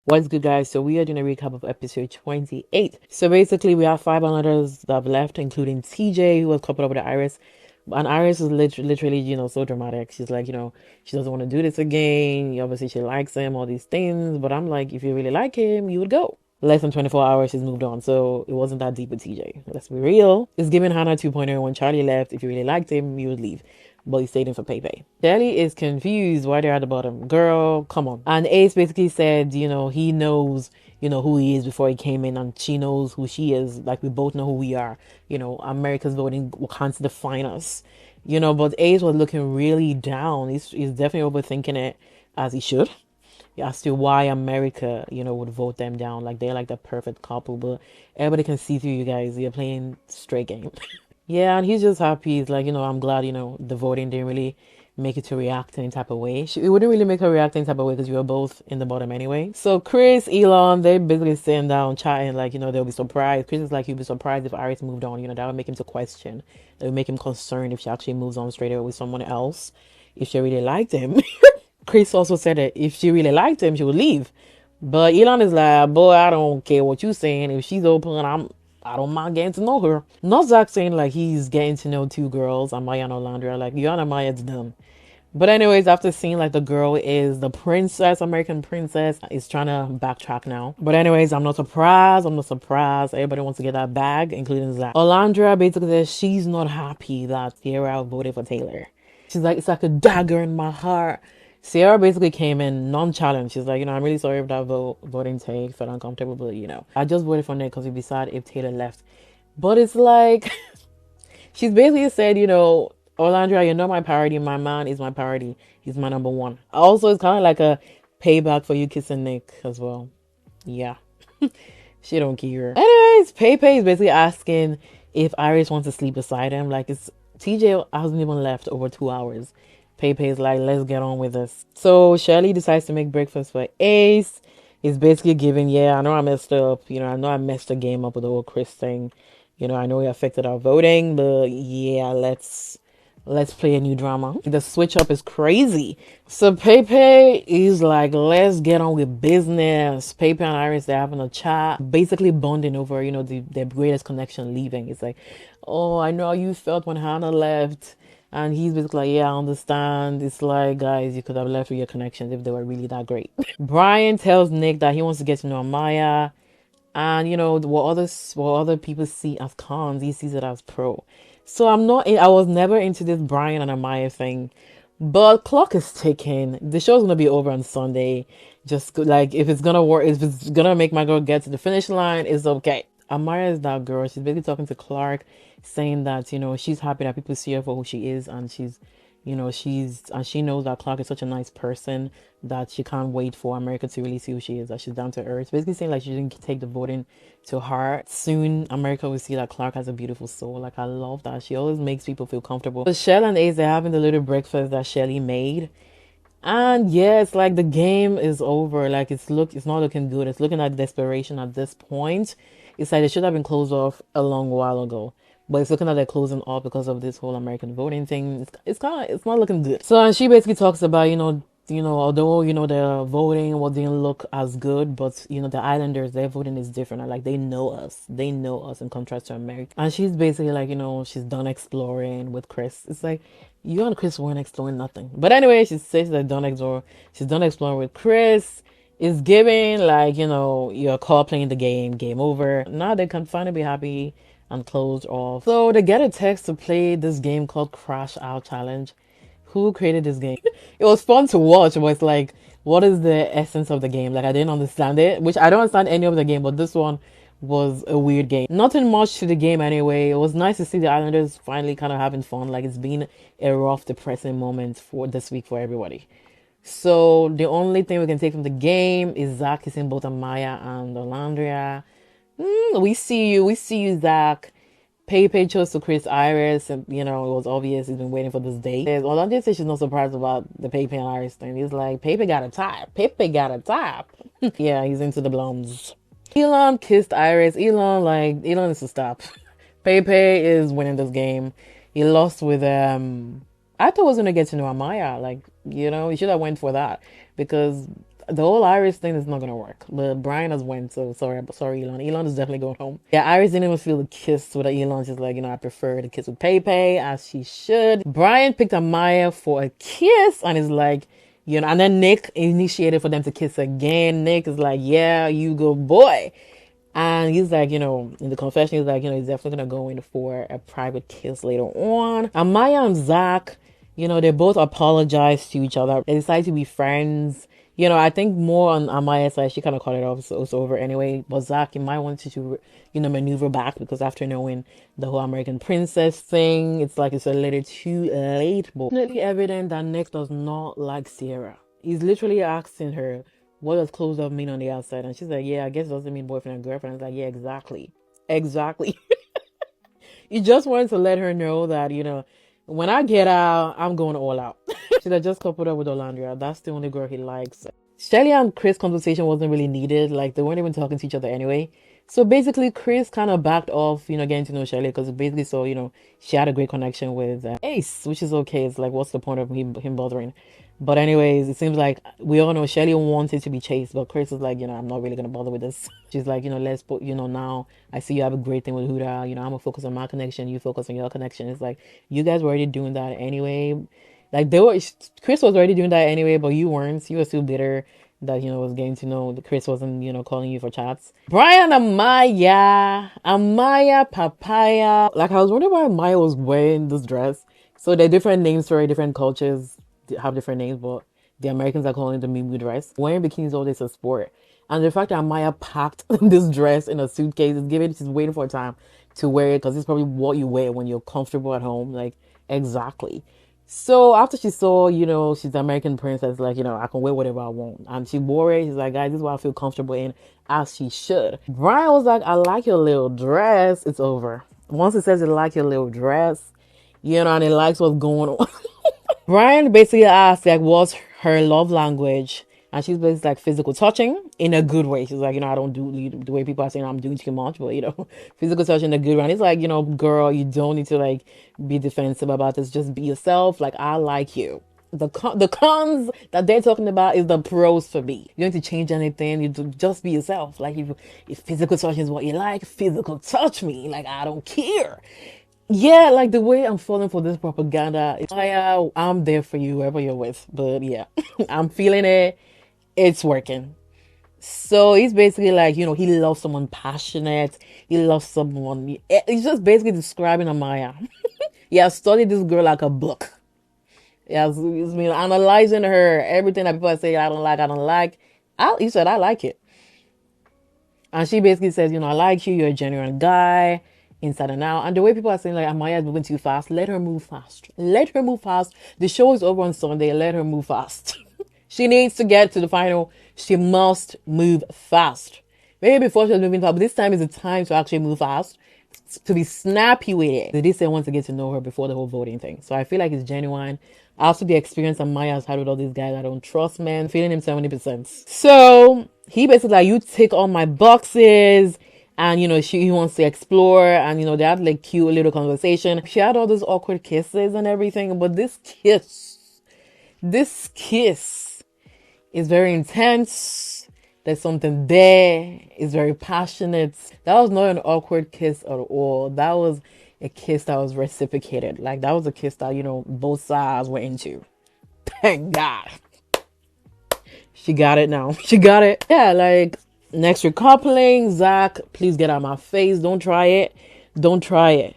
What's good, guys? So we are doing a recap of episode 28. So basically, we have five others that have left, including TJ, who was coupled up with Iris. And Iris is literally, so dramatic. She's like, she doesn't want to do this again. Obviously, she likes him, all these things. But I'm like, if you really like him, you would go. Less than 24 hours, she's moved on. So it wasn't that deep with TJ. Let's be real. It's giving Hannah 2.0. When Charlie left, if you really liked him, you would leave. But he stayed in for Pepe. Shelly is confused why they're at the bottom. Girl, come on. And Ace basically said, he knows, who he is before he came in, and she knows who she is. Like, we both know who we are. America's voting can't define us. But Ace was looking really down. He's definitely overthinking it, as he should, as to why America, would vote them down. Like, they're like the perfect couple, but everybody can see through you guys. You're playing straight game. Yeah, and he's just happy. He's like, I'm glad, the voting didn't really make it to react any type of way. It wouldn't really make her react any type of way because you were both in the bottom anyway. So Chris, Elon, they basically sitting down chatting, like, they'll be surprised. Chris is like, he'll be surprised if Iris moved on. That would make him to question. That would make him concerned if she actually moves on straight away with someone else, if she really liked him. Chris also said that if she really liked him, she would leave. But Elon is like, boy, I don't care what you're saying. If she's open, I don't mind getting to know her. Not Zach saying like he's getting to know two girls, Amaya and Olandra. Like, you and Amaya, it's done. But anyways, after seeing like the girl is the princess, American princess, is trying to backtrack now. But anyways, I'm not surprised. I'm not surprised. Everybody wants to get that bag, including Zach. Olandra basically says she's not happy that Sierra voted for Taylor. She's like, it's like a dagger in my heart. Sierra basically came in nonchalant. She's like, I'm really sorry if that voting take felt uncomfortable, but I just voted for Nick because it'd be sad if Taylor left. But it's like, she's basically said, Orlandra, you're not my priority. My man is my priority. He's my number one. Also, it's kind of like a payback for you kissing Nick as well. Yeah. She don't care. Anyways, Pepe is basically asking if Iris wants to sleep beside him. Like, it's TJ hasn't even left over 2 hours. Pepe is like, let's get on with this. So Shirley decides to make breakfast for Ace. He's basically giving, I know I messed up. I know I messed the game up with the whole Chris thing. I know it affected our voting, but yeah, let's play a new drama. The switch up is crazy. So Pepe is like, let's get on with business. Pepe and Iris, they're having a chat, basically bonding over, their greatest connection leaving. It's like, oh, I know how you felt when Hannah left. And he's basically like, yeah, I understand. It's like, guys, you could have left with your connections if they were really that great. Brian tells Nick that he wants to get to know Amaya. And what other people see as cons, he sees it as pro. So I was never into this Brian and Amaya thing. But clock is ticking. The show's gonna be over on Sunday. Just like, if it's gonna work, if it's gonna make my girl get to the finish line, it's okay. Amaya is that girl. She's basically talking to Clark, saying that she's happy that people see her for who she is, and she knows that Clark is such a nice person that she can't wait for America to really see who she is. That she's down to earth. Basically saying like she didn't take the voting to heart. Soon America will see that Clark has a beautiful soul. Like, I love that. She always makes people feel comfortable. So Shell and Ace, they're having the little breakfast that Shelly made. And yeah, it's like the game is over. Like, it's not looking good. It's looking at desperation at this point. It's like it should have been closed off a long while ago. But it's looking like they're closing off because of this whole American voting thing. It's not looking good. So, and she basically talks about, although, the voting didn't look as good, but the Islanders, their voting is different. And, like, they know us. They know us in contrast to America. And she's basically like, she's done exploring with Chris. It's like, you and Chris weren't exploring nothing. But anyway, she says that she's done exploring with Chris. It's giving like, you're caught playing the game over. Now they can finally be happy and closed off. So they get a text to play this game called Crash Out Challenge. Who created this game? It was fun to watch, but it's like, what is the essence of the game? Like, I didn't understand it, which I don't understand any of the game, but this one was a weird game. Nothing much to the game anyway. It was nice to see the Islanders finally kind of having fun. Like, it's been a rough, depressing moment for this week for everybody. So the only thing we can take from the game is Zach kissing both Amaya and Olandria. We see you, Zach. Pepe chose to Chris Iris, and it was obvious he's been waiting for this day. Olandria says she's not surprised about the Pepe and Iris thing. He's like, Pepe got a type. Pepe got a type. Yeah, he's into the blondes. Elon kissed Iris. Elon needs to stop. Pepe is winning this game. He lost with I thought I was gonna get to know Amaya. Like, he should have went for that because the whole Iris thing is not gonna work. But Brian has went, so sorry, Elon. Elon is definitely going home. Yeah, Iris didn't even feel the kiss with Elon. She's like, I prefer the kiss with Pepe, as she should. Brian picked Amaya for a kiss and is like, and then Nick initiated for them to kiss again. Nick is like, yeah, you go, boy. And he's like, in the confession, he's like, he's definitely gonna go in for a private kiss later on. And Maya and Zach, they both apologize to each other. They decide to be friends. I think more on Amaya's side, she kind of cut it off, so it's over anyway. But Zach, you might want to, maneuver back because after knowing the whole American princess thing, it's like it's a little too late. But it's definitely evident that Nick does not like Sierra. He's literally asking her, what does closed up mean on the outside? And she's like, yeah, I guess it doesn't mean boyfriend and girlfriend. It's like, yeah, exactly. Exactly. You just wanted to let her know that, when I get out, I'm going all out. Should have just coupled up with Olandria. That's the only girl he likes. Shelly and Chris' conversation wasn't really needed. Like, they weren't even talking to each other anyway. So basically, Chris kind of backed off, getting to know Shelly because basically, so, she had a great connection with Ace, which is okay. It's like, what's the point of him bothering? But anyways, it seems like we all know Shelly wanted to be chased, but Chris is like, I'm not really gonna bother with this. She's like, let's put, now I see you have a great thing with Huda. I'm gonna focus on my connection. You focus on your connection. It's like you guys were already doing that anyway. Like Chris was already doing that anyway, but you weren't. You were still bitter that was getting to know that Chris wasn't calling you for chats. Brian, Amaya, Papaya. Like I was wondering why Amaya was wearing this dress. So they're different names for different cultures have different names, but the Americans are calling it the Mimu dress. Wearing bikinis all day is a sport. And the fact that Maya packed this dress in a suitcase is giving she's waiting for a time to wear it because it's probably what you wear when you're comfortable at home. Like, exactly. So after she saw, she's the American princess, like, I can wear whatever I want. And she wore it. She's like, guys, this is what I feel comfortable in, as she should. Brian was like, I like your little dress. It's over. Once it says you like your little dress, and it likes what's going on. Brian basically asked, like, what's her love language? And she's basically like physical touching in a good way. She's like, I don't do the way people are saying I'm doing too much, but, physical touch in a good way. And it's like, girl, you don't need to, like, be defensive about this. Just be yourself. Like, I like you. The cons that they're talking about is the pros for me. You don't need to change anything. You just be yourself. Like, if physical touch is what you like, physical touch me. Like, I don't care. Yeah, like the way I'm falling for this propaganda, I'm there for you, whoever you're with. But yeah, I'm feeling it. It's working. So he's basically like, he loves someone passionate. He loves someone. He's just basically describing Amaya. He has studied this girl like a book. He's been analyzing her. Everything that people say, I don't like, I don't like. He said, I like it. And she basically says, I like you. You're a genuine guy. Inside and out. And the way people are saying like Amaya is moving too fast, let her move fast. Let her move fast. The show is over on Sunday. Let her move fast. She needs to get to the final. She must move fast. Maybe before she was moving fast, but this time is the time to actually move fast. To be snappy with it. They did say want to get to know her before the whole voting thing. So I feel like it's genuine. Also the experience Amaya has had with all these guys I don't trust, man. Feeling him 70%. So he basically like, you tick all my boxes. And, he wants to explore. And, they had like cute little conversation. She had all those awkward kisses and everything. But this kiss is very intense. There's something there. It's very passionate. That was not an awkward kiss at all. That was a kiss that was reciprocated. Like, that was a kiss that, both sides were into. Thank God. She got it now. She got it. Yeah, like... Next recoupling, Zach, please get out of my face. Don't try it. Don't try it.